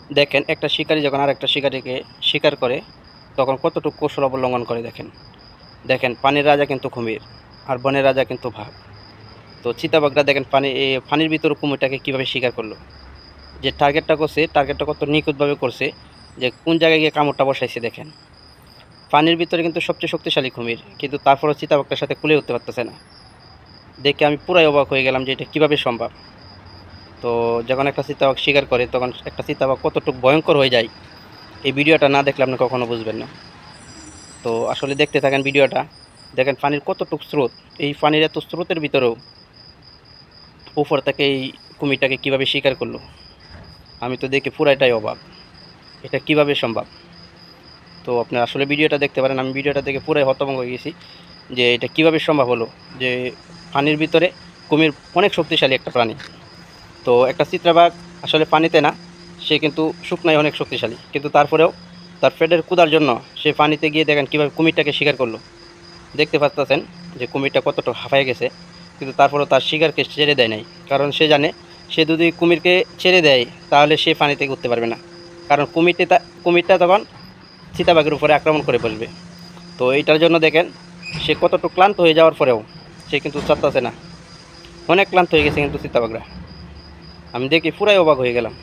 দেখেন একটা শিকারী যখন আরেকটা শিকারীকে শিকার করে তখন কতটুকু কৌশল অবলম্বন করে দেখেন। দেখেন পানির রাজা কিন্তু কুমির আর বনের রাজা কিন্তু বাঘ। তো চিতাবাঘটা দেখেন পানির ভিতরে কুমিরটাকে কীভাবে শিকার করলো। যে টার্গেটটা করছে টার্গেটটা কত নিখুঁতভাবে করছে, যে কোন জায়গায় গিয়ে কামড়টা বসাইছে দেখেন। পানির ভিতরে কিন্তু সবচেয়ে শক্তিশালী কুমির, কিন্তু তারপরও চিতাবাঘটার সাথে কুলিয়ে উঠতে পারতেছে না। দেখে আমি পুরাই অবাক হয়ে গেলাম যে এটা কীভাবে সম্ভব। তো যখন একটা চিতাবাঘ শিকার করে তখন একটা চিতাবাঘ কতটুকু ভয়ঙ্কর হয়ে যায়, এই ভিডিওটা না দেখলে আপনি কখনো বুঝবেন না। তো আসলে দেখতে থাকেন ভিডিওটা। দেখেন পানির কতটুকু স্রোত, এই পানির এত স্রোতের ভিতরেও উপর থেকে এই কুমিরটাকে কীভাবে শিকার করলো, আমি তো দেখে পুরাটাই অবাক, এটা কিভাবে সম্ভব। তো আপনি আসলে ভিডিওটা দেখতে পারেন, আমি ভিডিওটা দেখে পুরাই হতভম্ব হয়ে গেছি যে এটা কিভাবে সম্ভব হলো। যে পানির ভিতরে কুমির অনেক শক্তিশালী একটা প্রাণী। তো একটা চিতাবাঘ আসলে পানিতে না, সে কিন্তু শুকনায় অনেক শক্তিশালী, কিন্তু তারপরেও তার পেটের ক্ষুধার জন্য সে পানিতে গিয়ে দেখেন কীভাবে কুমিরটাকে শিকার করলো। দেখতে পাচ্ছেন যে কুমিরটা কতটা হাঁপায়ে গেছে, কিন্তু তারপরেও তার শিকারকে ছেড়ে দেয় নাই, কারণ সে জানে সে যদি কুমিরকে ছেড়ে দেয় তাহলে সে পানি থেকে উঠতে পারবে না, কারণ কুমিরটা তখন চিতাবাঘের উপরে আক্রমণ করে বসবে। তো এইটার জন্য দেখেন সে কতটুকু ক্লান্ত হয়ে যাওয়ার পরেও সে কিন্তু ছাড়তেছে না, অনেক ক্লান্ত হয়ে গেছে কিন্তু চিতাবাঘরা। আমি দেখি পুরাই অবাক হয়ে গেলাম।